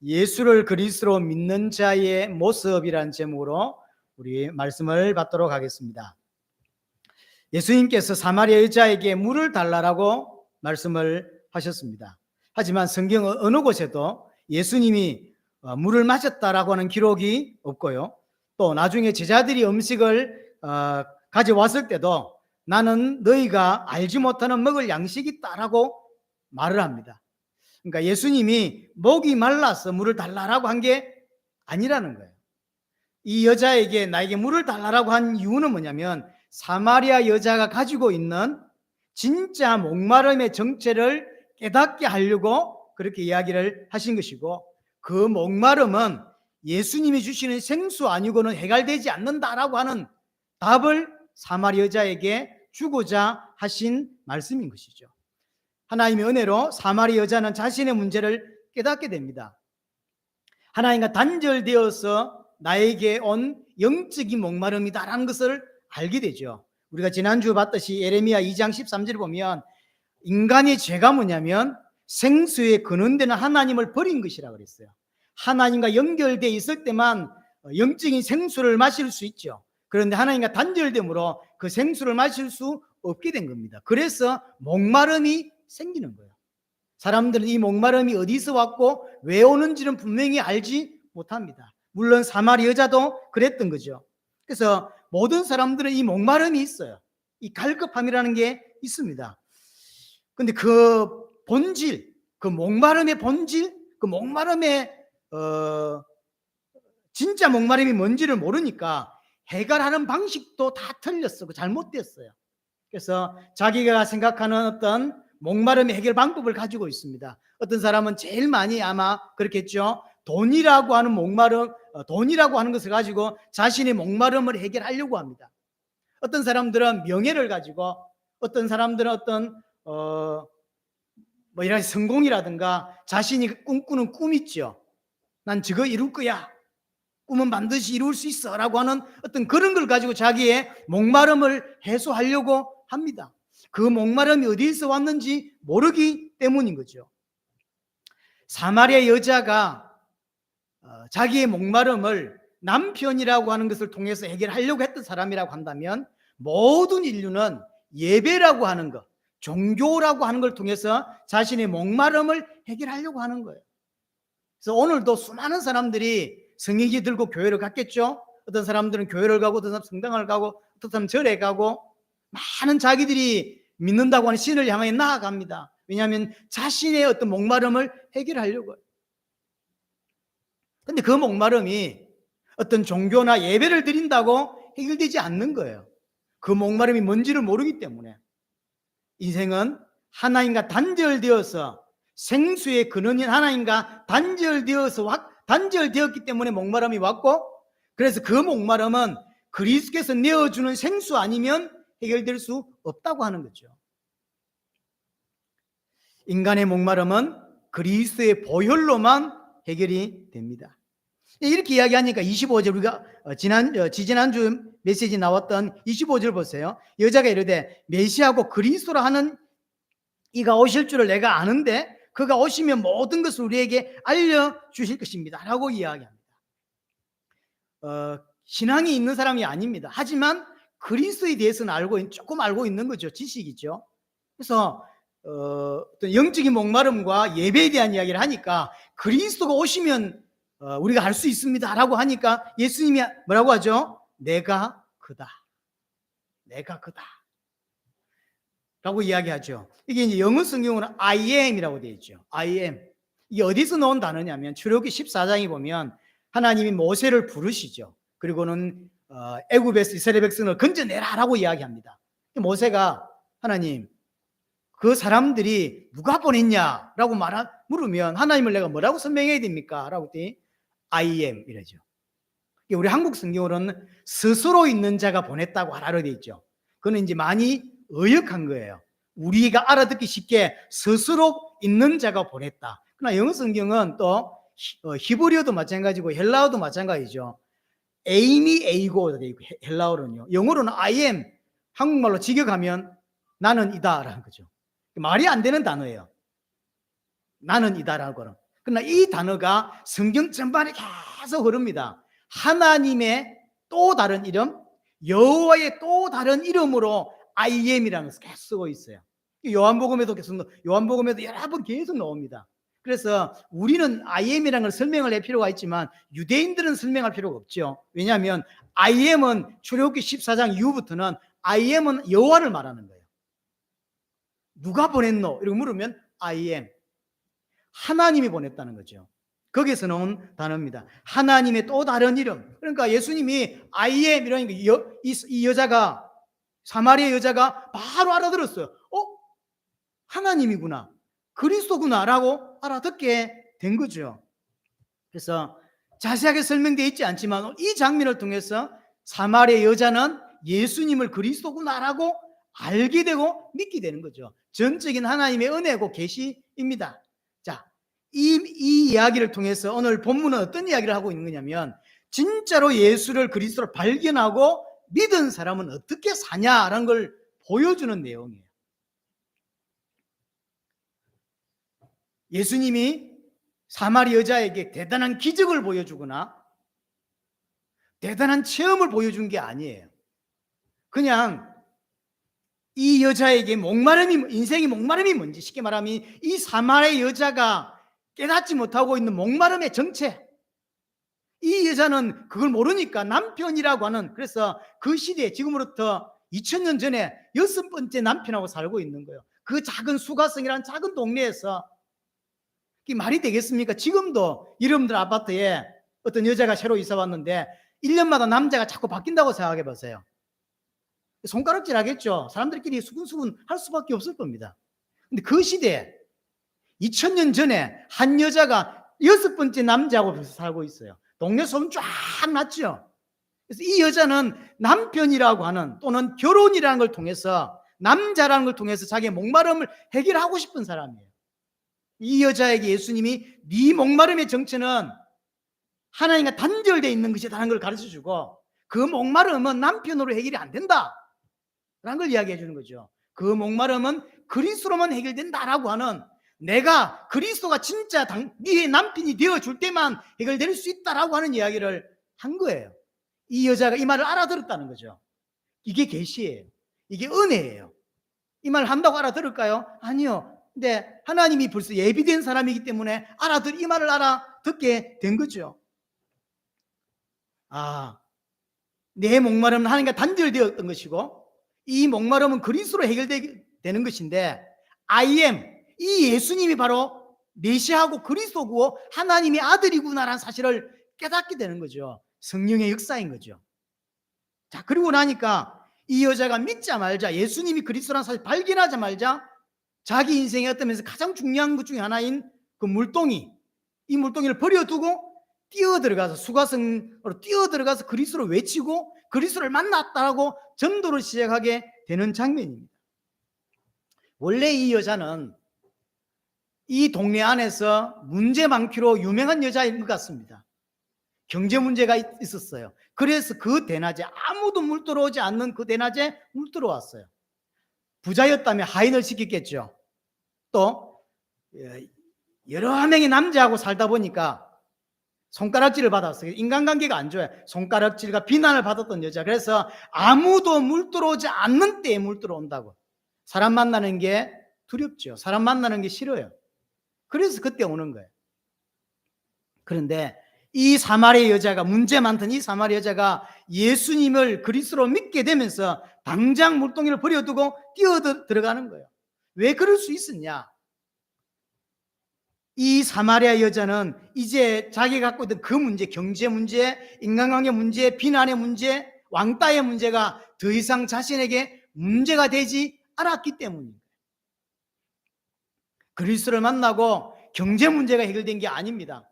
예수를 그리스도로 믿는 자의 모습이라는 제목으로 우리 말씀을 받도록 하겠습니다. 예수님께서 사마리아 여자에게 물을 달라고 말씀을 하셨습니다. 하지만 성경 어느 곳에도 예수님이 물을 마셨다라고 하는 기록이 없고요. 또 나중에 제자들이 음식을 가져왔을 때도 나는 너희가 알지 못하는 먹을 양식이 있다라고 말을 합니다. 그러니까 예수님이 목이 말라서 물을 달라라고 한 게 아니라는 거예요. 이 여자에게 나에게 물을 달라라고 한 이유는 뭐냐면 사마리아 여자가 가지고 있는 진짜 목마름의 정체를 깨닫게 하려고 그렇게 이야기를 하신 것이고, 그 목마름은 예수님이 주시는 생수 아니고는 해결되지 않는다라고 하는 답을 사마리아 여자에게 주고자 하신 말씀인 것이죠. 하나님의 은혜로 사마리아 여자는 자신의 문제를 깨닫게 됩니다. 하나님과 단절되어서 나에게 온 영적인 목마름이다라는 것을 알게 되죠. 우리가 지난주 봤듯이 예레미야 2장 13절을 보면 인간의 죄가 뭐냐면 생수의 근원되는 하나님을 버린 것이라고 그랬어요. 하나님과 연결되어 있을 때만 영적인 생수를 마실 수 있죠. 그런데 하나님과 단절됨으로 그 생수를 마실 수 없게 된 겁니다. 그래서 목마름이 생기는 거예요. 사람들은 이 목마름이 어디서 왔고 왜 오는지는 분명히 알지 못합니다. 물론 사마리 여자도 그랬던 거죠. 그래서 모든 사람들은 이 목마름이 있어요. 이 갈급함이라는 게 있습니다. 근데 그 본질, 그 목마름의 본질, 그 목마름의 진짜 목마름이 뭔지를 모르니까 해결하는 방식도 다 틀렸어. 잘못됐어요. 그래서 자기가 생각하는 어떤 목마름의 해결 방법을 가지고 있습니다. 어떤 사람은 제일 많이 아마 그렇겠죠. 돈이라고 하는 목마름, 돈이라고 하는 것을 가지고 자신의 목마름을 해결하려고 합니다. 어떤 사람들은 명예를 가지고, 어떤 사람들은 어떤 이런 성공이라든가 자신이 꿈꾸는 꿈 있죠. 난 저거 이룰 거야. 꿈은 반드시 이룰 수 있어 라고 하는 어떤 그런 걸 가지고 자기의 목마름을 해소하려고 합니다. 그 목마름이 어디서 왔는지 모르기 때문인 거죠. 사마리아 여자가 자기의 목마름을 남편이라고 하는 것을 통해서 해결하려고 했던 사람이라고 한다면, 모든 인류는 예배라고 하는 것, 종교라고 하는 걸 통해서 자신의 목마름을 해결하려고 하는 거예요. 그래서 오늘도 수많은 사람들이 성경지 들고 교회를 갔겠죠. 어떤 사람들은 교회를 가고, 어떤 사람은 성당을 가고, 어떤 사람은 절에 가고, 많은 자기들이 믿는다고 하는 신을 향해 나아갑니다. 왜냐하면 자신의 어떤 목마름을 해결하려고 해요. 근데 그 목마름이 어떤 종교나 예배를 드린다고 해결되지 않는 거예요. 그 목마름이 뭔지를 모르기 때문에. 인생은 하나님과 단절되어서, 생수의 근원인 하나님과 단절되었기 때문에 목마름이 왔고, 그래서 그 목마름은 그리스도께서 내어주는 생수 아니면 해결될 수 없다고 하는 거죠. 인간의 목마름은 그리스도의 보혈로만 해결이 됩니다. 이렇게 이야기하니까 25절, 우리가 지지난주 메시지 나왔던 25절 보세요. 여자가 이르되 메시아고 그리스도라 하는 이가 오실 줄을 내가 아는데 그가 오시면 모든 것을 우리에게 알려주실 것입니다 라고 이야기합니다. 신앙이 있는 사람이 아닙니다. 하지만 그리스도에 대해서는 조금 알고 있는 거죠. 지식이죠. 그래서 어떤 영적인 목마름과 예배에 대한 이야기를 하니까 그리스도가 오시면 우리가 알 수 있습니다 라고 하니까 예수님이 뭐라고 하죠? 내가 그다. 내가 그다 라고 이야기하죠. 이게 이제 영어 성경으로는 I am이라고 되어 있죠. I am. 이게 어디서 나온 단어냐면 출애굽기 14장에 보면 하나님이 모세를 부르시죠. 그리고는 애굽에서 이스라엘 백성을 건져내라라고 이야기합니다. 모세가 하나님, 그 사람들이 누가 보냈냐라고 물으면 하나님을 내가 뭐라고 설명해야 됩니까? 라고 했더니 I am 이러죠. 우리 한국 성경으로는 스스로 있는 자가 보냈다고 하라로 되어 있죠. 그건 이제 많이 의역한 거예요. 우리가 알아듣기 쉽게 스스로 있는 자가 보냈다. 그러나 영어 성경은 또 히브리어도 마찬가지고 헬라어도 마찬가지죠. am이 a고 되어 있고 헬라어로는요. 영어로는 I am, 한국말로 직역하면 나는 이다라는 거죠. 말이 안 되는 단어예요. 나는 이다라는 거는. 그러나 이 단어가 성경 전반에 계속 흐릅니다. 하나님의 또 다른 이름, 여호와의 또 다른 이름으로 I am이라는 것을 계속 쓰고 있어요. 요한복음에도 여러 번 계속 나옵니다. 그래서 우리는 I am이라는 걸 설명을 할 필요가 있지만 유대인들은 설명할 필요가 없죠. 왜냐하면 I am은 출애굽기 14장 이후부터는 I am은 여호와를 말하는 거예요. 누가 보냈노? 이렇게 물으면 I am. 하나님이 보냈다는 거죠. 거기에서 나온 단어입니다. 하나님의 또 다른 이름. 그러니까 예수님이 I am 이러니까 이 여자가, 사마리아 여자가 바로 알아들었어요. 하나님이구나, 그리스도구나 라고 알아듣게 된 거죠. 그래서 자세하게 설명되어 있지 않지만 이 장면을 통해서 사마리아 여자는 예수님을 그리스도구나 라고 알게 되고 믿게 되는 거죠. 전적인 하나님의 은혜고 계시입니다. 자, 이 이야기를 통해서 오늘 본문은 어떤 이야기를 하고 있는 거냐면 진짜로 예수를 그리스도로 발견하고 믿은 사람은 어떻게 사냐라는 걸 보여주는 내용이에요. 예수님이 사마리 여자에게 대단한 기적을 보여주거나 대단한 체험을 보여준 게 아니에요. 그냥 이 여자에게 인생의 목마름이 뭔지, 쉽게 말하면 이 사마리 여자가 깨닫지 못하고 있는 목마름의 정체, 이 여자는 그걸 모르니까 남편이라고 하는, 그래서 그 시대에 지금으로부터 2000년 전에 6번째 남편하고 살고 있는 거예요. 그 작은 수가성이라는 작은 동네에서. 이게 말이 되겠습니까? 지금도 여러분들 아파트에 어떤 여자가 새로 이사 왔는데 1년마다 남자가 자꾸 바뀐다고 생각해 보세요. 손가락질 하겠죠. 사람들끼리 수근수근 할 수밖에 없을 겁니다. 근데 그 시대에 2000년 전에 한 여자가 6번째 남자하고 살고 있어요. 동네 소문 쫙 났죠. 그래서 이 여자는 남편이라고 하는, 또는 결혼이라는 걸 통해서, 남자라는 걸 통해서 자기의 목마름을 해결하고 싶은 사람이에요. 이 여자에게 예수님이 네 목마름의 정체는 하나님과 단절되어 있는 것이라는 걸 가르쳐주고, 그 목마름은 남편으로 해결이 안 된다 라는 걸 이야기해 주는 거죠. 그 목마름은 그리스도로만 해결된다라고 하는, 내가 그리스도가 진짜 네 남편이 되어줄 때만 해결될 수 있다라고 하는 이야기를 한 거예요. 이 여자가 이 말을 알아들었다는 거죠. 이게 계시예요. 이게 은혜예요. 이 말을 한다고 알아들을까요? 아니요. 근데 하나님이 벌써 예비된 사람이기 때문에 이 말을 알아듣게 된 거죠. 내 목마름은 하나님과 단절되었던 것이고 이 목마름은 그리스도로 해결되는 것인데, I am, 이 예수님이 바로 메시아고 그리스도고 하나님의 아들이구나라는 사실을 깨닫게 되는 거죠. 성령의 역사인 거죠. 자, 그리고 나니까 이 여자가 믿자마자, 예수님이 그리스도라는 사실 발견하자마자 자기 인생에 어떤 면에서 가장 중요한 것 중에 하나인 그 물동이, 이 물동이를 버려두고 뛰어들어가서, 수가성으로 뛰어들어가서 그리스도를 외치고 그리스도를 만났다라고 전도를 시작하게 되는 장면입니다. 원래 이 여자는 이 동네 안에서 문제 많기로 유명한 여자인 것 같습니다. 경제 문제가 있었어요. 그래서 그 대낮에, 아무도 물 들어오지 않는 그 대낮에 물 들어왔어요. 부자였다면 하인을 시켰겠죠. 또 여러 명의 남자하고 살다 보니까 손가락질을 받았어요. 인간관계가 안 좋아요. 손가락질과 비난을 받았던 여자. 그래서 아무도 물 들어오지 않는 때에 물 들어온다고. 사람 만나는 게 두렵죠. 사람 만나는 게 싫어요. 그래서 그때 오는 거예요. 그런데 이 사마리아 여자가, 문제 많던 이 사마리아 여자가 예수님을 그리스도로 믿게 되면서 당장 물동이를 버려두고 뛰어들어가는 거예요. 왜 그럴 수 있었냐? 이 사마리아 여자는 이제 자기가 갖고 있던 그 문제, 경제 문제, 인간관계 문제, 비난의 문제, 왕따의 문제가 더 이상 자신에게 문제가 되지 않았기 때문입니다. 그리스도를 만나고 경제 문제가 해결된 게 아닙니다.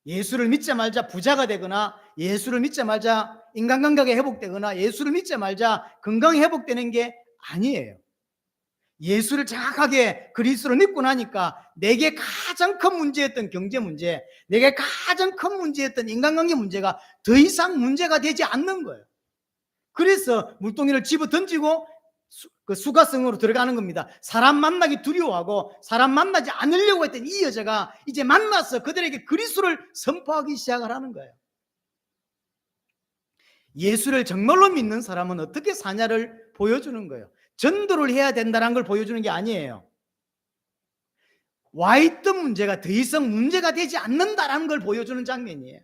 예수를 믿자마자 부자가 되거나, 예수를 믿자마자 인간관계가 회복되거나, 예수를 믿자마자 건강이 회복되는 게 아니에요. 예수를 정확하게 그리스도를 믿고 나니까 내게 가장 큰 문제였던 경제 문제, 내게 가장 큰 문제였던 인간관계 문제가 더 이상 문제가 되지 않는 거예요. 그래서 물동이를 집어 던지고 그 수가성으로 들어가는 겁니다. 사람 만나기 두려워하고 사람 만나지 않으려고 했던 이 여자가 이제 만나서 그들에게 그리스도를 선포하기 시작을 하는 거예요. 예수를 정말로 믿는 사람은 어떻게 사냐를 보여주는 거예요. 전도를 해야 된다는 걸 보여주는 게 아니에요. 와 있던 문제가 더 이상 문제가 되지 않는다라는 걸 보여주는 장면이에요.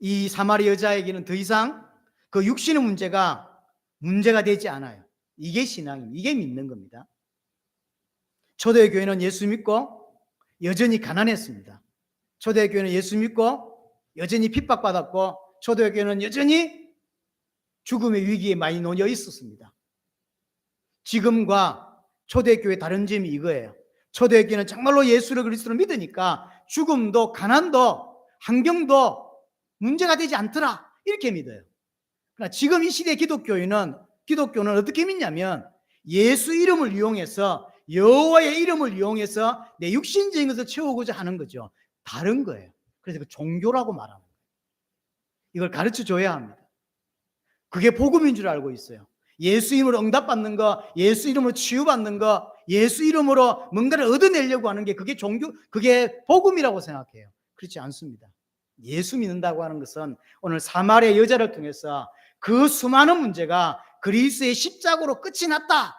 이 사마리 여자에게는 더 이상 그 육신의 문제가 되지 않아요. 이게 신앙입니다. 이게 믿는 겁니다. 초대교회는 예수 믿고 여전히 가난했습니다. 초대교회는 예수 믿고 여전히 핍박받았고 초대교회는 여전히 죽음의 위기에 많이 놓여 있었습니다. 지금과 초대교회의 다른 점이 이거예요. 초대교회는 정말로 예수를 그리스도를 믿으니까 죽음도 가난도 환경도 문제가 되지 않더라 이렇게 믿어요. 그러나 지금 이 시대 기독교는 어떻게 믿냐면 예수 이름을 이용해서 여호와의 이름을 이용해서 내 육신적인 것을 채우고자 하는 거죠. 다른 거예요. 그래서 그 종교라고 말하는 거예요. 이걸 가르쳐 줘야 합니다. 그게 복음인 줄 알고 있어요. 예수 이름으로 응답받는 거, 예수 이름으로 치유받는 거, 예수 이름으로 뭔가를 얻어내려고 하는 게 그게 종교, 그게 복음이라고 생각해요. 그렇지 않습니다. 예수 믿는다고 하는 것은 오늘 사마리아 여자를 통해서 그 수많은 문제가 그리스도의 십자가로 끝이 났다라는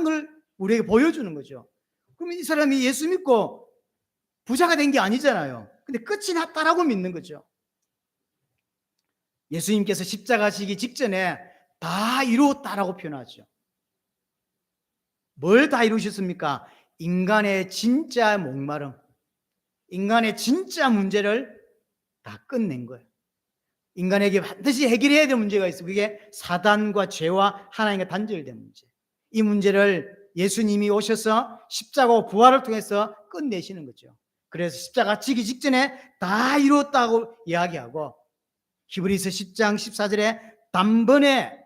걸 우리에게 보여주는 거죠. 그러면 이 사람이 예수 믿고 부자가 된 게 아니잖아요. 근데 끝이 났다라고 믿는 거죠. 예수님께서 십자가 지기 직전에 다 이루었다라고 표현하죠. 뭘 다 이루셨습니까? 인간의 진짜 목마름, 인간의 진짜 문제를 다 끝낸 거예요. 인간에게 반드시 해결해야 될 문제가 있어요. 그게 사단과 죄와 하나님과 단절된 문제. 이 문제를 예수님이 오셔서 십자가와 부활을 통해서 끝내시는 거죠. 그래서 십자가 지기 직전에 다 이루었다고 이야기하고 히브리서 10장 14절에 단번에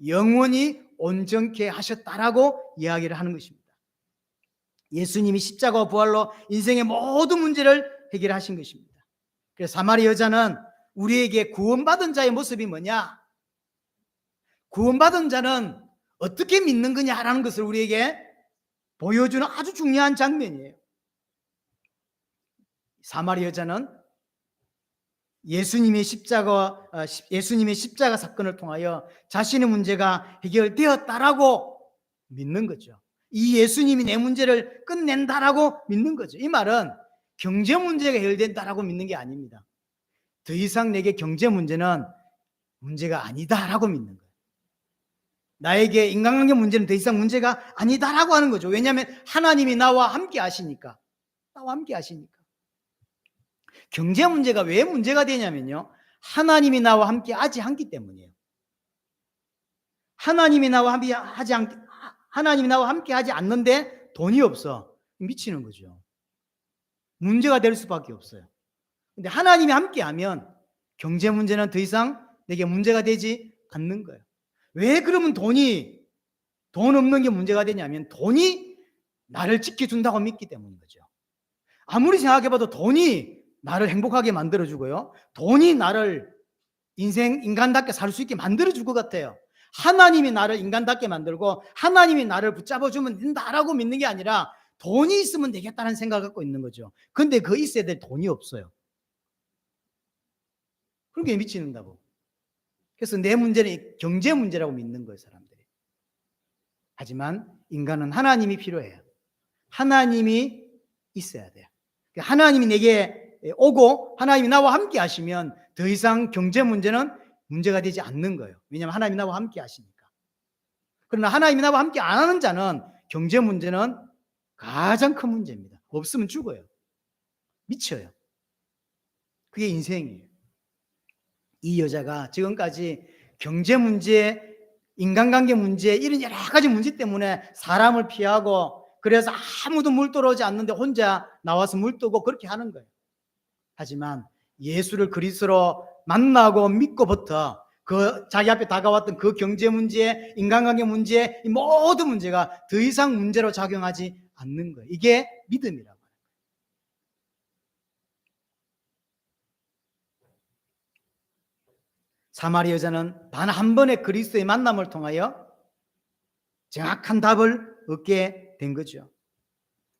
영원히 온전케 하셨다라고 이야기를 하는 것입니다. 예수님이 십자가와 부활로 인생의 모든 문제를 해결하신 것입니다. 그래서 사마리 여자는 우리에게 구원받은 자의 모습이 뭐냐? 구원받은 자는 어떻게 믿는 거냐라는 것을 우리에게 보여주는 아주 중요한 장면이에요. 사마리 여자는 예수님의 십자가 사건을 통하여 자신의 문제가 해결되었다라고 믿는 거죠. 이 예수님이 내 문제를 끝낸다라고 믿는 거죠. 이 말은 경제 문제가 해결된다라고 믿는 게 아닙니다. 더 이상 내게 경제 문제는 문제가 아니다라고 믿는 거예요. 나에게 인간관계 문제는 더 이상 문제가 아니다라고 하는 거죠. 왜냐하면 하나님이 나와 함께 하시니까. 경제 문제가 왜 문제가 되냐면요, 하나님이 나와 함께 하지 않기 때문이에요. 하나님이 나와 함께 하지 않는데 돈이 없어. 미치는 거죠. 문제가 될 수밖에 없어요. 근데 하나님이 함께하면 경제 문제는 더 이상 내게 문제가 되지 않는 거예요. 왜 그러면 돈 없는 게 문제가 되냐면 돈이 나를 지켜준다고 믿기 때문인 거죠. 아무리 생각해봐도 돈이 나를 행복하게 만들어주고요, 돈이 나를 인간답게 살 수 있게 만들어줄 것 같아요. 하나님이 나를 인간답게 만들고 하나님이 나를 붙잡아주면 된다라고 믿는 게 아니라 돈이 있으면 되겠다는 생각을 갖고 있는 거죠. 근데 그 있어야 될 돈이 없어요. 그렇게 미치는다고. 그래서 내 문제는 경제 문제라고 믿는 거예요, 사람들이. 하지만 인간은 하나님이 필요해요. 하나님이 있어야 돼요. 하나님이 내게 오고 하나님이 나와 함께 하시면 더 이상 경제 문제는 문제가 되지 않는 거예요. 왜냐하면 하나님이 나와 함께 하시니까. 그러나 하나님이 나와 함께 안 하는 자는 경제 문제는 가장 큰 문제입니다. 없으면 죽어요. 미쳐요. 그게 인생이에요. 이 여자가 지금까지 경제 문제, 인간관계 문제, 이런 여러 가지 문제 때문에 사람을 피하고, 그래서 아무도 물 들어오지 않는데 혼자 나와서 물 뜨고 그렇게 하는 거예요. 하지만 예수를 그리스도로 만나고 믿고부터 그 자기 앞에 다가왔던 그 경제 문제, 인간관계 문제, 이 모든 문제가 더 이상 문제로 작용하지 않는 거예요. 이게 믿음이라고 해요. 사마리 여자는 단 한 번의 그리스도의 만남을 통하여 정확한 답을 얻게 된 거죠.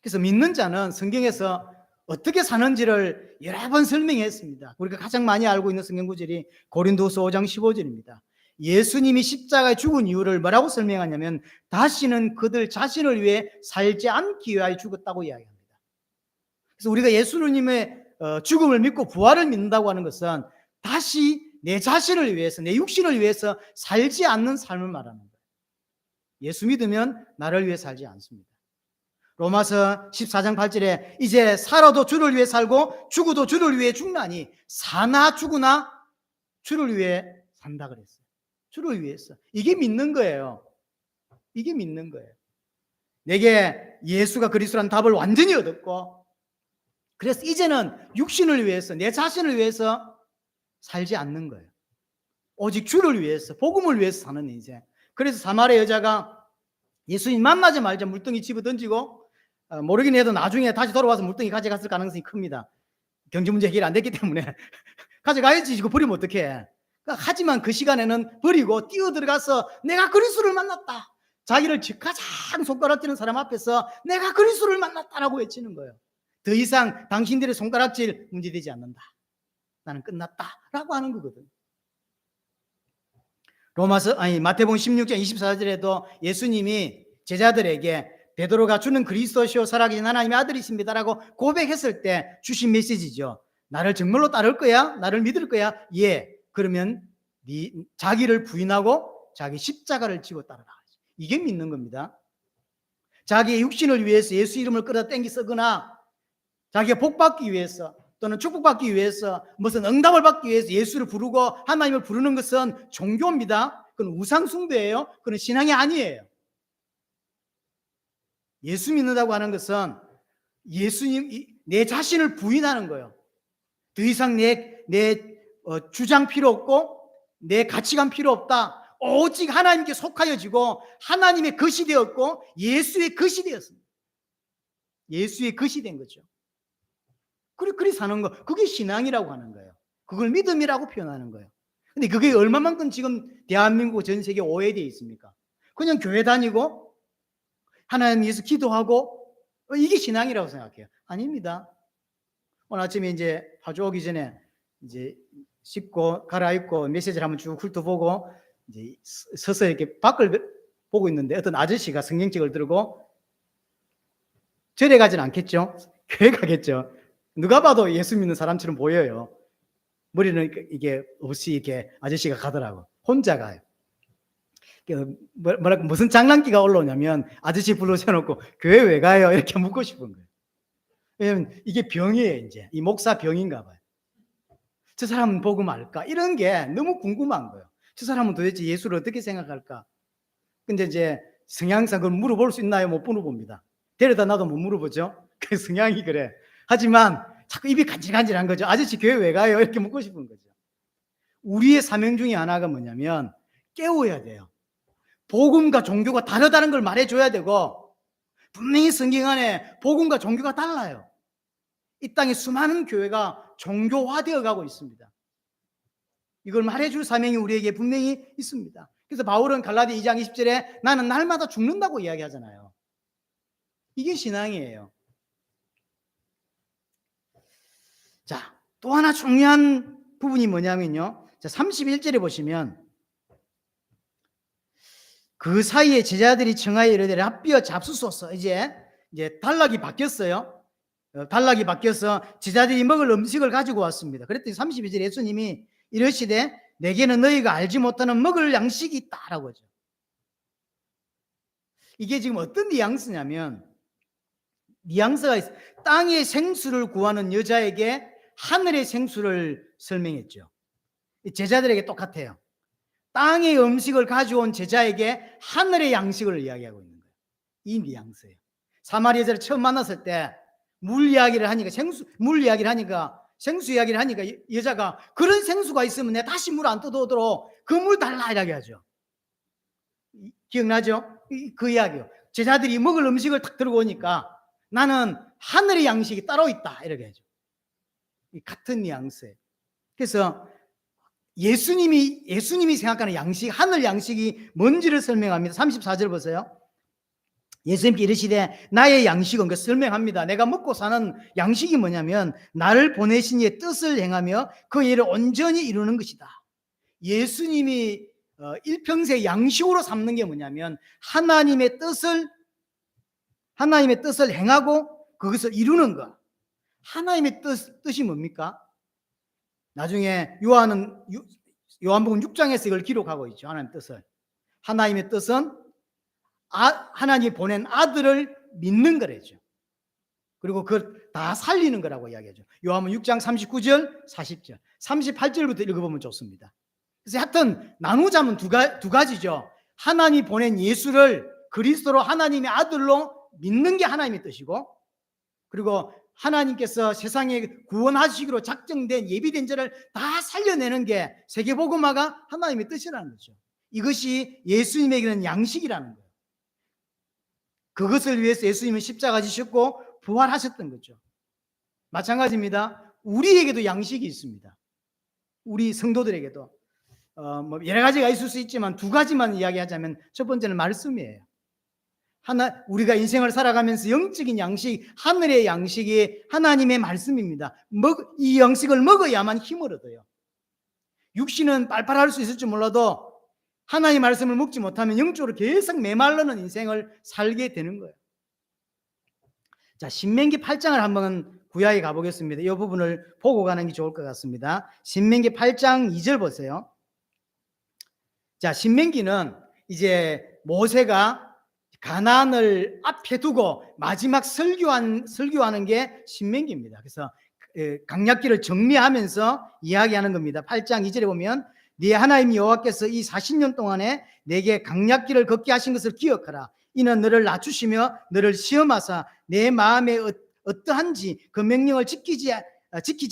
그래서 믿는 자는 성경에서 어떻게 사는지를 여러 번 설명했습니다. 우리가 가장 많이 알고 있는 성경 구절이 고린도서 5장 15절입니다. 예수님이 십자가에 죽은 이유를 뭐라고 설명하냐면 다시는 그들 자신을 위해 살지 않기 위하여 죽었다고 이야기합니다. 그래서 우리가 예수님의 죽음을 믿고 부활을 믿는다고 하는 것은 다시 내 자신을 위해서, 내 육신을 위해서 살지 않는 삶을 말하는 거예요. 예수 믿으면 나를 위해 살지 않습니다. 로마서 14장 8절에 이제 살아도 주를 위해 살고 죽어도 주를 위해 죽나니 사나 죽으나 주를 위해 산다 그랬어요. 주를 위해서. 이게 믿는 거예요. 이게 믿는 거예요. 내게 예수가 그리스도라는 답을 완전히 얻었고, 그래서 이제는 육신을 위해서, 내 자신을 위해서 살지 않는 거예요. 오직 주를 위해서, 복음을 위해서 사는 인생. 그래서 사마리아 여자가 예수님 만나자마자 물동이 집어 던지고, 모르긴 해도 나중에 다시 돌아와서 물동이 가져갔을 가능성이 큽니다. 경제 문제 해결 안 됐기 때문에. 가져가야지, 이거 버리면 어떡해. 하지만 그 시간에는 버리고 뛰어 들어가서 내가 그리스도를 만났다. 자기를 가장 손가락질하는 사람 앞에서 내가 그리스도를 만났다라고 외치는 거예요. 더 이상 당신들의 손가락질 문제되지 않는다. 나는 끝났다라고 하는 거거든. 마태복음 16장 24절에도 예수님이 제자들에게 베드로가 주는 그리스도시요 살아계신 하나님의 아들이십니다라고 고백했을 때 주신 메시지죠. 나를 정말로 따를 거야? 나를 믿을 거야? 예. 그러면 자기를 부인하고 자기 십자가를 지고 따르라. 이게 믿는 겁니다. 자기의 육신을 위해서 예수 이름을 끌어당기 쓰거나 자기가 복받기 위해서 또는 축복받기 위해서 무슨 응답을 받기 위해서 예수를 부르고 하나님을 부르는 것은 종교입니다. 그건 우상숭배예요. 그건 신앙이 아니에요. 예수 믿는다고 하는 것은 예수님, 내 자신을 부인하는 거예요. 더 이상 내 주장 필요 없고 내 가치관 필요 없다. 오직 하나님께 속하여지고 하나님의 것이 되었고 예수의 것이 되었습니다. 예수의 것이 된 거죠. 그리 사는 거, 그게 신앙이라고 하는 거예요. 그걸 믿음이라고 표현하는 거예요. 근데 그게 얼마만큼 지금 대한민국 전 세계에 오해되어 있습니까? 그냥 교회 다니고 하나님 위해서 기도하고 이게 신앙이라고 생각해요. 아닙니다. 오늘 아침에 이제 파주 오기 전에 이제 씻고 갈아입고 메시지를 한번 쭉 훑어보고 이제 서서 이렇게 밖을 보고 있는데 어떤 아저씨가 성경책을 들고 절에 가진 않겠죠? 교회 가겠죠? 누가 봐도 예수 믿는 사람처럼 보여요. 머리는 이게 없이 이렇게 아저씨가 가더라고. 혼자 가요. 뭐랄까 무슨 장난기가 올라오냐면 아저씨 불러세워놓고 교회 왜 가요? 이렇게 묻고 싶은 거예요. 왜냐면 이게 병이에요. 이제 이 목사 병인가 봐요. 저 사람은 복음 알까? 이런 게 너무 궁금한 거예요. 저 사람은 도대체 예수를 어떻게 생각할까? 근데 이제 성향상 그걸 물어볼 수 있나요? 못 물어봅니다. 데려다 놔도 못 물어보죠. 그 성향이 그래. 하지만 자꾸 입이 간질간질한 거죠. 아저씨 교회 왜 가요? 이렇게 묻고 싶은 거죠. 우리의 사명 중에 하나가 뭐냐면 깨워야 돼요. 복음과 종교가 다르다는 걸 말해줘야 되고 분명히 성경 안에 복음과 종교가 달라요. 이 땅에 수많은 교회가 종교화되어 가고 있습니다. 이걸 말해줄 사명이 우리에게 분명히 있습니다. 그래서 바울은 갈라디 2장 20절에 나는 날마다 죽는다고 이야기하잖아요. 이게 신앙이에요. 자, 또 하나 중요한 부분이 뭐냐면요. 자, 31절에 보시면 그 사이에 제자들이 청하여 이르되 랍비여 잡수소서. 이제 단락이 바뀌었어요. 단락이 바뀌어서 제자들이 먹을 음식을 가지고 왔습니다. 그랬더니 32절에 예수님이 이르시되 내게는 너희가 알지 못하는 먹을 양식이 있다라고 하죠. 이게 지금 어떤 뉘앙스냐면 뉘앙스가 있어요. 땅의 생수를 구하는 여자에게 하늘의 생수를 설명했죠. 제자들에게 똑같아요. 땅의 음식을 가져온 제자에게 하늘의 양식을 이야기하고 있는 거예요. 이 뉘앙스예요. 사마리아 여자를 처음 만났을 때 물 이야기를 하니까 생수 이야기를 하니까 여자가 그런 생수가 있으면 내가 다시 물 안 떠도도록 그 물 달라 이야기하죠. 기억나죠? 그 이야기요. 제자들이 먹을 음식을 탁 들고 오니까 나는 하늘의 양식이 따로 있다 이렇게 하죠. 같은 뉘앙스예요. 그래서 예수님이 생각하는 양식, 하늘 양식이 뭔지를 설명합니다. 34절 보세요. 예수님께 이르시되 나의 양식은, 그 설명합니다. 내가 먹고 사는 양식이 뭐냐면 나를 보내신 이의 뜻을 행하며 그 일을 온전히 이루는 것이다. 예수님이 일평생 양식으로 삼는 게 뭐냐면 하나님의 뜻을 행하고 그것을 이루는 것. 하나님의 뜻이 뭡니까? 나중에 요한복음 6장에서 이걸 기록하고 있죠. 하나님의 뜻을. 하나님의 뜻은 하나님이 보낸 아들을 믿는 거래죠. 그리고 그걸 다 살리는 거라고 이야기하죠. 요한복음 6장 39절, 40절, 38절부터 읽어보면 좋습니다. 그래서 하여튼 나누자면 두 가지죠. 하나님이 보낸 예수를 그리스도로 하나님의 아들로 믿는 게 하나님의 뜻이고, 그리고 하나님께서 세상에 구원하시기로 작정된 예비된 자를 다 살려내는 게 세계복음화가 하나님의 뜻이라는 거죠. 이것이 예수님에게는 양식이라는 거예요. 그것을 위해서 예수님은 십자가 지셨고 부활하셨던 거죠. 마찬가지입니다. 우리에게도 양식이 있습니다. 우리 성도들에게도 여러 가지가 있을 수 있지만 두 가지만 이야기하자면, 첫 번째는 말씀이에요. 우리가 인생을 살아가면서 영적인 양식, 하늘의 양식이 하나님의 말씀입니다. 이 양식을 먹어야만 힘을 얻어요. 육신은 빨빨할 수 있을지 몰라도 하나님의 말씀을 먹지 못하면 영적으로 계속 메말르는 인생을 살게 되는 거예요. 자, 신명기 8장을 한번 구약에 가보겠습니다. 이 부분을 보고 가는 게 좋을 것 같습니다. 신명기 8장 2절 보세요. 자, 신명기는 이제 모세가 가나안을 앞에 두고 마지막 설교하는 게 신명기입니다. 그래서 강약기를 정리하면서 이야기하는 겁니다. 8장 2절에 보면 네 하나님 여호와께서 이 40년 동안에 내게 강약기를 걷게 하신 것을 기억하라. 이는 너를 낮추시며 너를 시험하사 내 마음에 어떠한지 그 명령을 지키지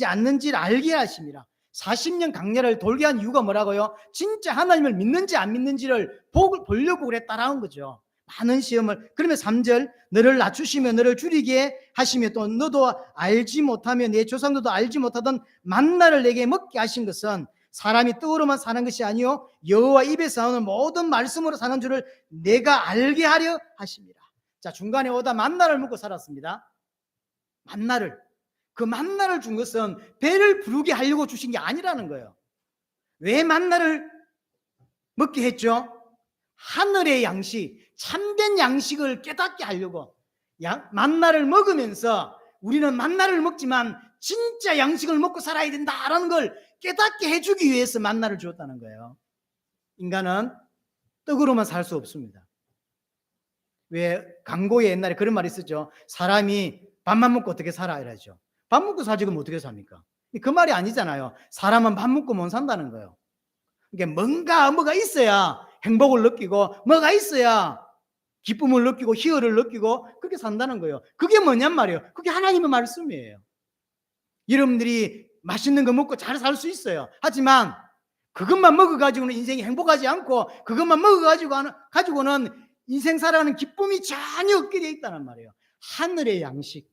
않는지를 알게 하심이라. 40년 강야를 돌게 한 이유가 뭐라고요? 진짜 하나님을 믿는지 안 믿는지를 보려고 그랬다라는 거죠. 많은 시험을. 그러면 3절 너를 낮추시며 너를 줄이게 하시며 또 너도 알지 못하며 내 조상들도 알지 못하던 만나를 내게 먹게 하신 것은 사람이 떡으로만 사는 것이 아니요 여호와 입에서 나오는 모든 말씀으로 사는 줄을 내가 알게 하려 하십니다. 자, 중간에 오다 만나를 먹고 살았습니다. 그 만나를 준 것은 배를 부르게 하려고 주신 게 아니라는 거예요. 왜 만나를 먹게 했죠? 하늘의 양식, 참된 양식을 깨닫게 하려고. 만나를 먹으면서 우리는 만나를 먹지만 진짜 양식을 먹고 살아야 된다라는 걸 깨닫게 해주기 위해서 만나를 주었다는 거예요. 인간은 떡으로만 살 수 없습니다. 왜 강고에 옛날에 그런 말이 있었죠. 사람이 밥만 먹고 어떻게 살아 이러죠. 밥 먹고 살지 그럼 어떻게 삽니까? 그 말이 아니잖아요. 사람은 밥 먹고 못 산다는 거예요. 그러니까 뭐가 있어야 행복을 느끼고, 뭐가 있어야 기쁨을 느끼고 희열을 느끼고 그렇게 산다는 거예요. 그게 뭐냔 말이에요. 그게 하나님의 말씀이에요. 여러분들이 맛있는 거 먹고 잘 살 수 있어요. 하지만 그것만 먹어가지고는 인생이 행복하지 않고, 그것만 먹어가지고는 인생 살아가는 기쁨이 전혀 없게 되어 있다는 말이에요. 하늘의 양식.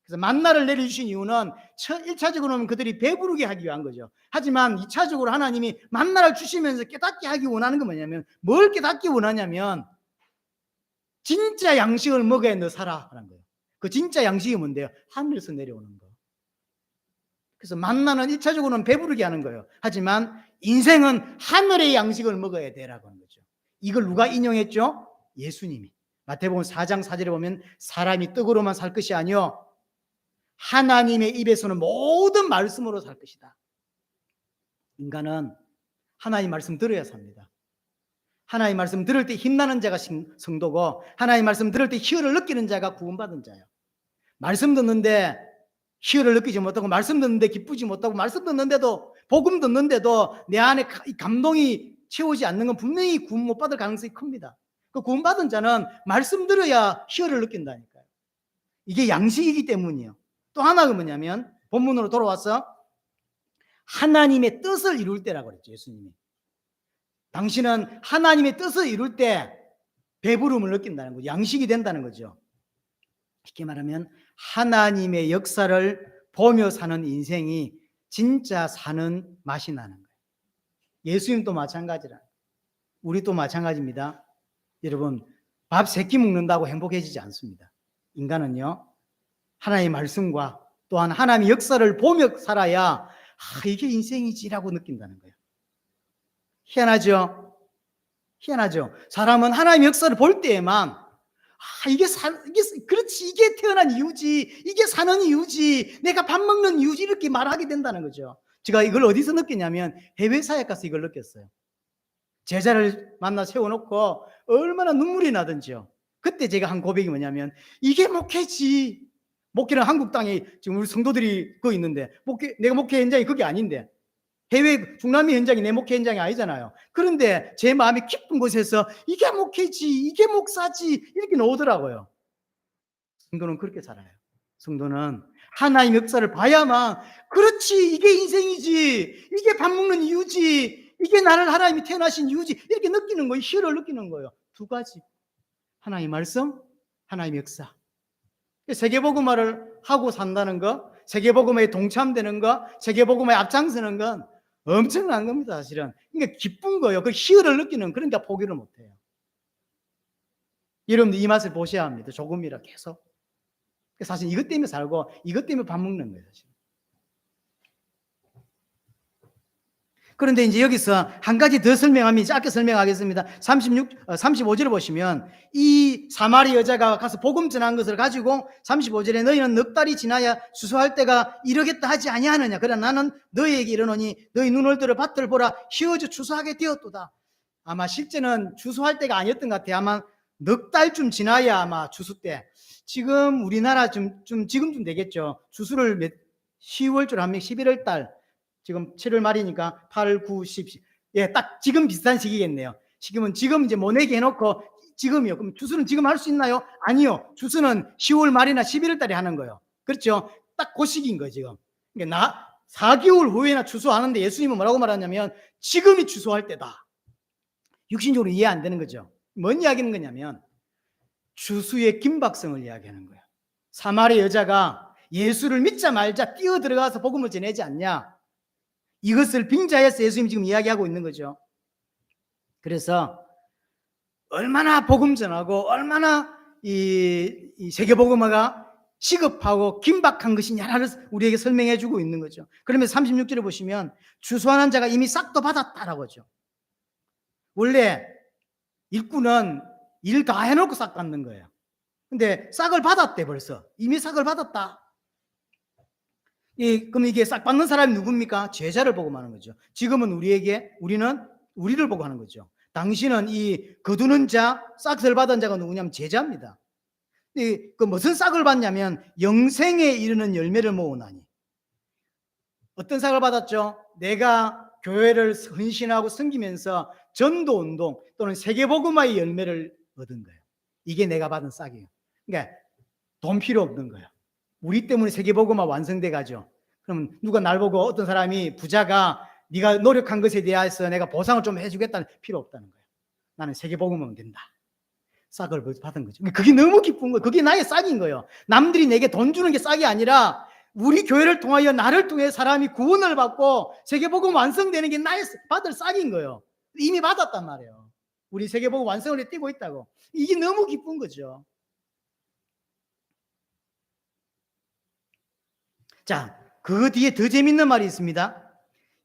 그래서 만나를 내려주신 이유는 1차적으로는 그들이 배부르게 하기 위한 거죠. 하지만 2차적으로 하나님이 만나를 주시면서 깨닫게 하기 원하는 건 뭐냐면, 뭘 깨닫기 원하냐면 진짜 양식을 먹어야 너 살아 하는 거예요. 그 진짜 양식이 뭔데요? 하늘에서 내려오는 거. 그래서 만나는 1차적으로는 배부르게 하는 거예요. 하지만 인생은 하늘의 양식을 먹어야 되라고 하는 거죠. 이걸 누가 인용했죠? 예수님이. 마태복음 4장 4절에 보면 사람이 떡으로만 살 것이 아니요 하나님의 입에서는 모든 말씀으로 살 것이다. 인간은 하나님 말씀 들어야 삽니다. 하나님 말씀 들을 때 힘나는 자가 성도고, 하나님 말씀 들을 때 희열을 느끼는 자가 구원받은 자예요. 말씀 듣는데 희열을 느끼지 못하고, 말씀 듣는데 기쁘지 못하고, 말씀 듣는데도, 복음 듣는데도 내 안에 감동이 채우지 않는 건 분명히 구원 못 받을 가능성이 큽니다. 그 구원받은 자는 말씀 들어야 희열을 느낀다니까요. 이게 양식이기 때문이에요. 또 하나가 뭐냐면, 본문으로 돌아와서 하나님의 뜻을 이룰 때라고 그랬죠. 예수님이. 당신은 하나님의 뜻을 이룰 때 배부름을 느낀다는 거죠. 양식이 된다는 거죠. 쉽게 말하면 하나님의 역사를 보며 사는 인생이 진짜 사는 맛이 나는 거예요. 예수님도 마찬가지라. 우리도 마찬가지입니다. 여러분, 밥 3끼 먹는다고 행복해지지 않습니다. 인간은요, 하나님의 말씀과 또한 하나님의 역사를 보며 살아야 이게 인생이지라고 느낀다는 거예요. 희한하죠? 희한하죠? 사람은 하나님의 역사를 볼 때에만 이게 그렇지, 이게 태어난 이유지, 이게 사는 이유지, 내가 밥 먹는 이유지, 이렇게 말하게 된다는 거죠. 제가 이걸 어디서 느꼈냐면 해외 사역 가서 이걸 느꼈어요. 제자를 만나 세워놓고 얼마나 눈물이 나든지요. 그때 제가 한 고백이 뭐냐면, 이게 목회지. 목회는 한국 땅에 지금 우리 성도들이 그거 있는데, 내가 목회 현장이 그게 아닌데, 해외 중남미 현장이 내 목회 현장이 아니잖아요. 그런데 제 마음이 깊은 곳에서 이게 목회지, 이게 목사지, 이렇게 나오더라고요. 성도는 그렇게 살아요. 성도는 하나님의 역사를 봐야만, 그렇지, 이게 인생이지, 이게 밥 먹는 이유지, 이게 나를 하나님이 태어나신 이유지, 이렇게 느끼는 거예요. 희열을 느끼는 거예요. 두 가지. 하나님의 말씀, 하나님의 역사. 세계복음화를 하고 산다는 거, 세계복음화에 동참되는 거, 세계복음화에 앞장서는 건 엄청난 겁니다, 사실은. 그러니까 기쁜 거예요. 그 희열을 느끼는, 그러니까 포기를 못해요. 여러분들 이 맛을 보셔야 합니다. 조금이라 계속. 사실 이것 때문에 살고 이것 때문에 밥 먹는 거예요, 사실. 그런데 이제 여기서 한 가지 더 설명합니다. 짧게 설명하겠습니다. 35절을 보시면 이 사마리 여자가 가서 복음 전한 것을 가지고 35절에 너희는 넉 달이 지나야 추수할 때가 이르겠다 하지 아니하느냐. 그러나 나는 너희에게 이르노니 너희 눈을 들어 밭을 보라 쉬어져 추수하게 되었도다. 아마 실제는 추수할 때가 아니었던 것 같아요. 아마 넉 달쯤 지나야 아마 추수 때. 지금 우리나라 지금쯤 되겠죠. 추수를 10월 줄 하면 11월 달. 지금 7월 말이니까 8, 9, 10. 예, 딱 지금 비슷한 시기겠네요. 지금 이제 모내기 해놓고 지금이요. 그럼 추수는 지금 할 수 있나요? 아니요. 추수는 10월 말이나 11월 달에 하는 거예요. 그렇죠? 딱 그 시기인 거예요, 지금. 그러니까 4개월 후에나 추수하는데 예수님은 뭐라고 말하냐면 지금이 추수할 때다. 육신적으로 이해 안 되는 거죠. 뭔 이야기하는 거냐면 추수의 긴박성을 이야기하는 거예요. 사마리 여자가 예수를 믿자 말자 뛰어 들어가서 복음을 전하지 않냐. 이것을 빙자해서 예수님이 지금 이야기하고 있는 거죠. 그래서 얼마나 복음 전하고 얼마나 이 세계복음화가 시급하고 긴박한 것이냐를 우리에게 설명해 주고 있는 거죠. 그러면서 36절에 보시면 추수하는 자가 이미 싹도 받았다라고 하죠. 원래 일꾼은 일 다 해놓고 싹 받는 거예요. 근데 싹을 받았대 벌써. 이미 싹을 받았다. 그럼 이게 싹 받는 사람이 누굽니까? 제자를 보고 하는 거죠. 지금은 우리는 우리를 보고 하는 거죠. 당신은 이 거두는 자, 싹을 받은 자가 누구냐면 제자입니다. 그 무슨 싹을 받냐면 영생에 이르는 열매를 모으나니. 어떤 싹을 받았죠? 내가 교회를 헌신하고 섬기면서 전도 운동 또는 세계복음화의 열매를 얻은 거예요. 이게 내가 받은 싹이에요. 그러니까 돈 필요 없는 거예요. 우리 때문에 세계복음화 완성돼 가죠. 그럼 누가 날 보고 어떤 사람이 부자가 네가 노력한 것에 대해서 내가 보상을 좀 해주겠다는 필요 없다는 거예요. 나는 세계복음화면 된다. 싹을 받은 거죠. 그게 너무 기쁜 거예요. 그게 나의 싹인 거예요. 남들이 내게 돈 주는 게 싹이 아니라 우리 교회를 통하여 나를 통해 사람이 구원을 받고 세계복음 완성되는 게 나의 받을 싹인 거예요. 이미 받았단 말이에요. 우리 세계복음 완성을 뛰고 있다고. 이게 너무 기쁜 거죠. 자, 그 뒤에 더 재밌는 말이 있습니다.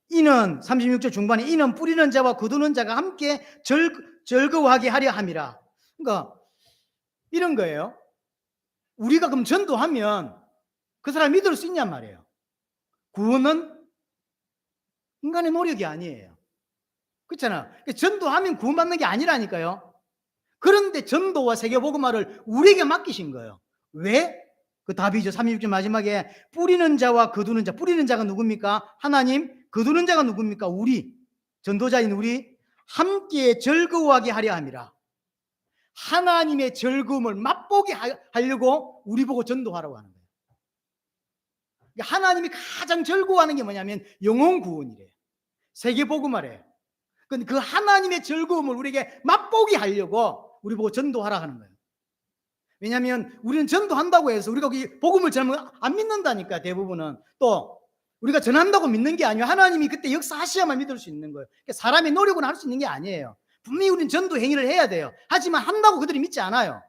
이는 36절 중반에 이는 뿌리는 자와 거두는 자가 함께 즐거워하게 하려 함이라. 그러니까 이런 거예요. 우리가 그럼 전도하면 그 사람 믿을 수 있냔 말이에요. 구원은 인간의 노력이 아니에요. 그렇잖아. 전도하면 구원받는 게 아니라니까요. 그런데 전도와 세계복음화를 우리에게 맡기신 거예요. 왜? 그 답이죠. 36절 마지막에 뿌리는 자와 거두는 자. 뿌리는 자가 누굽니까? 하나님. 거두는 자가 누굽니까? 우리. 전도자인 우리. 함께 즐거워하게 하려 함이라. 하나님의 즐거움을 맛보게 하려고 우리 보고 전도하라고 하는 거예요. 하나님이 가장 즐거워하는 게 뭐냐면 영혼 구원이래요. 세계복음화래요. 그 하나님의 즐거움을 우리에게 맛보게 하려고 우리 보고 전도하라 하는 거예요. 왜냐하면 우리는 전도한다고 해서 우리가 복음을 전하면 안 믿는다니까. 대부분은 또 우리가 전한다고 믿는 게 아니에요. 하나님이 그때 역사하셔야만 믿을 수 있는 거예요. 그러니까 사람의 노력으로 할 수 있는 게 아니에요. 분명히 우리는 전도 행위를 해야 돼요. 하지만 한다고 그들이 믿지 않아요.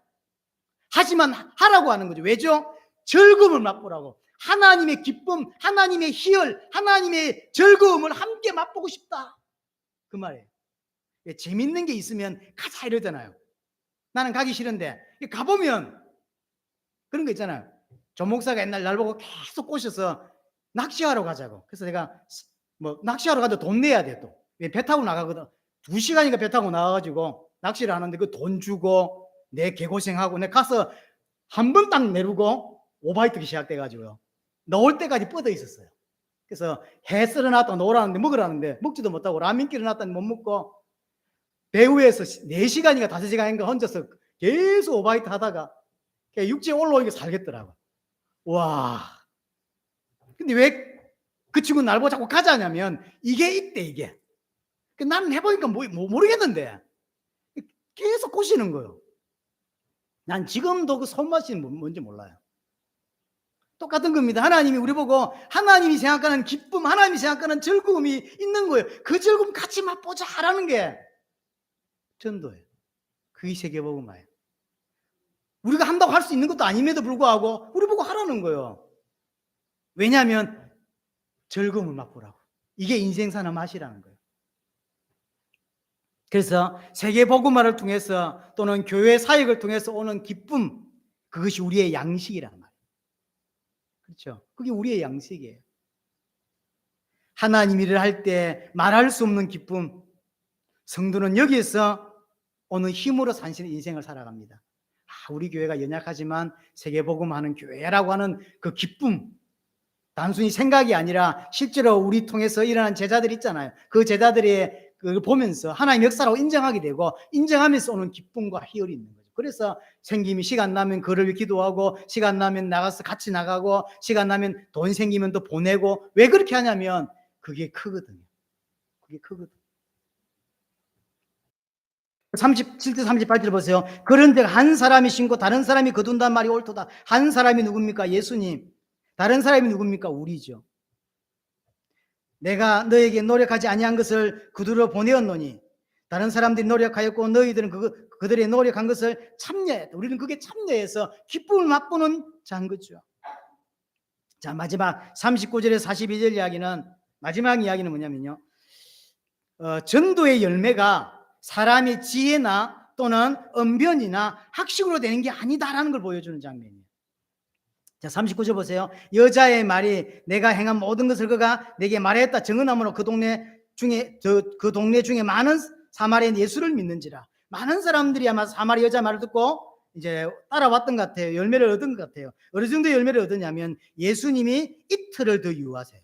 하지만 하라고 하는 거죠. 왜죠? 즐거움을 맛보라고. 하나님의 기쁨, 하나님의 희열, 하나님의 즐거움을 함께 맛보고 싶다, 그 말이에요. 재밌는 게 있으면 가자 이러잖아요. 나는 가기 싫은데 가보면 그런 거 있잖아요. 조 목사가 옛날 날 보고 계속 꼬셔서 낚시하러 가자고. 그래서 내가 뭐 낚시하러 가도 돈 내야 돼. 또 배 타고 나가거든. 2시간인가 배 타고 나가가지고 낚시를 하는데 그 돈 주고 내 개고생하고 내가 가서 한 번 딱 내리고 오바이트가 시작돼가지고요. 나올 때까지 뻗어 있었어요. 그래서 해 썰어놨다 놓으라는데 먹으라는데 먹지도 못하고 라면 끓여놨다니 못 먹고 배 위에서 4시간인가 5시간인가 혼자서 계속 오바이트 하다가 육지에 올라오니까 살겠더라고. 와. 근데 왜 그 친구 날 보고 자꾸 가자냐면 이게 있대, 이게. 나는 해보니까 모르겠는데 계속 꼬시는 거예요. 난 지금도 그 손맛이 뭔지 몰라요. 똑같은 겁니다. 하나님이 우리 보고 하나님이 생각하는 기쁨, 하나님이 생각하는 즐거움이 있는 거예요. 그 즐거움 같이 맛보자 하라는 게 전도예요. 그게 세계복음화예요. 우리가 한다고 할 수 있는 것도 아님에도 불구하고 우리 보고 하라는 거예요. 왜냐하면 즐거움을 맛보라고. 이게 인생 사는 맛이라는 거예요. 그래서 세계복음화를 통해서 또는 교회 사역을 통해서 오는 기쁨, 그것이 우리의 양식이란 말이에요. 그렇죠? 그게 우리의 양식이에요. 하나님 일을 할 때 말할 수 없는 기쁨, 성도는 여기에서 오는 힘으로 산신의 인생을 살아갑니다. 우리 교회가 연약하지만 세계복음하는 교회라고 하는 그 기쁨, 단순히 생각이 아니라 실제로 우리 통해서 일어난 제자들 있잖아요. 그 제자들의 그걸 보면서 하나님 역사라고 인정하게 되고 인정하면서 오는 기쁨과 희열이 있는 거죠. 그래서 생김이 시간 나면 그를 위해 기도하고 시간 나면 나가서 같이 나가고 시간 나면 돈 생기면 또 보내고. 왜 그렇게 하냐면 그게 크거든요. 그게 크거든. 37절 38절 보세요. 그런데 한 사람이 신고 다른 사람이 거둔단 말이 옳도다. 한 사람이 누굽니까? 예수님. 다른 사람이 누굽니까? 우리죠. 내가 너에게 노력하지 아니한 것을 그들로 보내었노니 다른 사람들이 노력하였고 너희들은 그들의 노력한 것을 참여했다. 우리는 그게 참여해서 기쁨을 맛보는 자인 거죠. 자, 마지막 39절에서 42절 이야기는, 마지막 이야기는 뭐냐면요, 전도의 열매가 사람의 지혜나 또는 언변이나 학식으로 되는 게 아니다라는 걸 보여주는 장면이에요. 자, 39절 보세요. 여자의 말이 내가 행한 모든 것을 그가 내게 말했다 증언함으로 그 동네 중에 많은 사마리아인 예수를 믿는지라. 많은 사람들이 아마 사마리아 여자 말을 듣고 이제 따라왔던 것 같아요. 열매를 얻은 것 같아요. 어느 정도 열매를 얻었냐면 예수님이 이틀을 더 유하세요.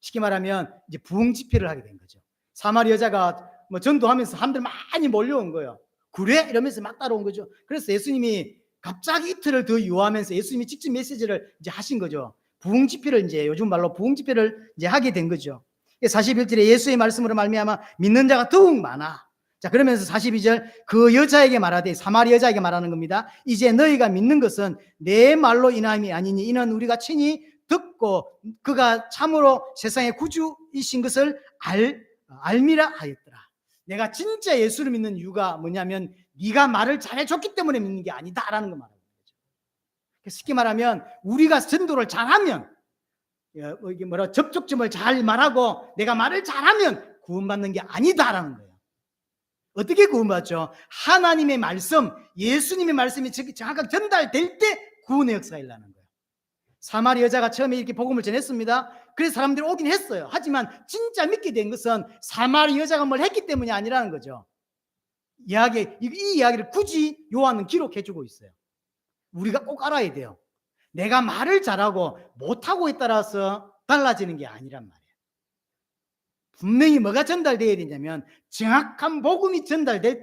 쉽게 말하면 이제 부흥 집회를 하게 된 거죠. 사마리아 여자가 뭐 전도하면서 사람들 많이 몰려온 거예요. 그래? 이러면서 막 따라온 거죠. 그래서 예수님이 갑자기 이틀을 더 유하면서 예수님이 직접 메시지를 이제 하신 거죠. 부흥 집회를 이제 요즘 말로 부흥 집회를 이제 하게 된 거죠. 41절에 예수의 말씀으로 말미암아 믿는 자가 더욱 많아. 자, 그러면서 42절 그 여자에게 말하되, 사마리아 여자에게 말하는 겁니다. 이제 너희가 믿는 것은 내 말로 인함이 아니니 이는 우리가 친히 듣고 그가 참으로 세상의 구주이신 것을 알미라 하였더라. 내가 진짜 예수를 믿는 이유가 뭐냐면 네가 말을 잘해줬기 때문에 믿는 게 아니다라는 거 말하는 거죠. 쉽게 말하면 우리가 전도를 잘하면, 이게 뭐라 접촉점을 잘 말하고 내가 말을 잘하면 구원받는 게 아니다라는 거예요. 어떻게 구원받죠? 하나님의 말씀, 예수님의 말씀이 정확하게 전달될 때 구원의 역사가 일어나는 거예요. 사마리아 여자가 처음에 이렇게 복음을 전했습니다. 그래서 사람들이 오긴 했어요. 하지만 진짜 믿게 된 것은 사마리아 여자가 뭘 했기 때문이 아니라는 거죠. 이 이야기를 굳이 요한은 기록해주고 있어요. 우리가 꼭 알아야 돼요. 내가 말을 잘하고 못하고에 따라서 달라지는 게 아니란 말이에요. 분명히 뭐가 전달되어야 되냐면 정확한 복음이 전달될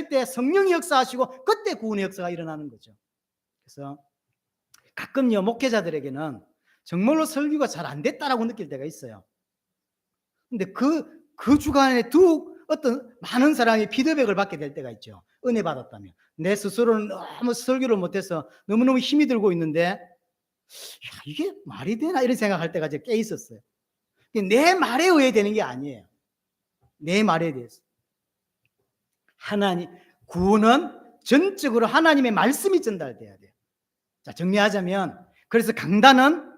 때 성령이 역사하시고 그때 구원의 역사가 일어나는 거죠. 그래서 가끔요 목회자들에게는 정말로 설교가 잘 안 됐다라고 느낄 때가 있어요. 근데 그 주간에 어떤 많은 사람이 피드백을 받게 될 때가 있죠. 은혜 받았다며. 내 스스로는 너무 설교를 못해서 너무너무 힘이 들고 있는데 야, 이게 말이 되나 이런 생각할 때가 꽤 있었어요. 내 말에 의해 되는 게 아니에요. 내 말에 대해서. 하나님 구원은 전적으로 하나님의 말씀이 전달돼야 돼요. 자, 정리하자면 그래서 강단은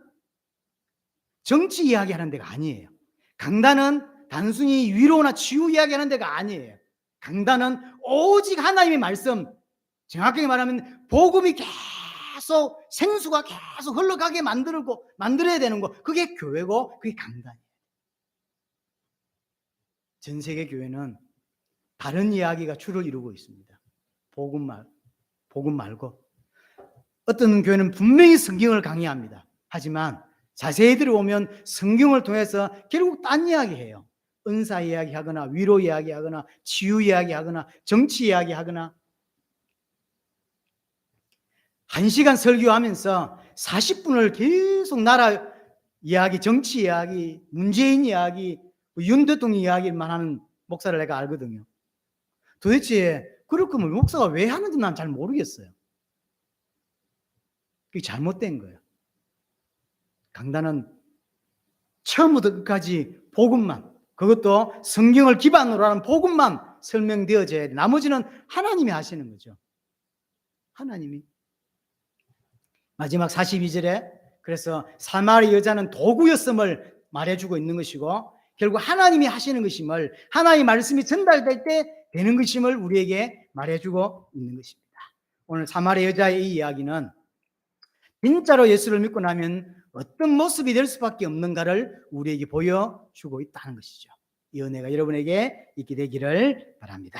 정치 이야기하는 데가 아니에요. 강단은 단순히 위로나 치유 이야기하는 데가 아니에요. 강단은 오직 하나님의 말씀, 정확하게 말하면 복음이 계속 생수가 계속 흘러가게 만들어야 되는 거, 그게 교회고 그게 강단이에요. 전 세계 교회는 다른 이야기가 주를 이루고 있습니다. 복음 말고. 어떤 교회는 분명히 성경을 강의합니다. 하지만 자세히 들어보면 성경을 통해서 결국 딴 이야기해요. 은사 이야기하거나 위로 이야기하거나 치유 이야기하거나 정치 이야기하거나. 1시간 설교하면서 40분을 계속 나라 이야기, 정치 이야기, 문재인 이야기, 윤 대통령 이야기만 하는 목사를 내가 알거든요. 도대체 그럴 거면 목사가 왜 하는지 난 잘 모르겠어요. 그게 잘못된 거예요. 강단은 처음부터 끝까지 복음만, 그것도 성경을 기반으로 하는 복음만 설명되어져야 돼. 나머지는 하나님이 하시는 거죠. 하나님이. 마지막 42절에 그래서 사마리 여자는 도구였음을 말해주고 있는 것이고 결국 하나님이 하시는 것임을, 하나님의 말씀이 전달될 때 되는 것임을 우리에게 말해주고 있는 것입니다. 오늘 사마리 여자의 이 이야기는 진짜로 예수를 믿고 나면 어떤 모습이 될 수밖에 없는가를 우리에게 보여주고 있다는 것이죠. 이 은혜가 여러분에게 있게 되기를 바랍니다.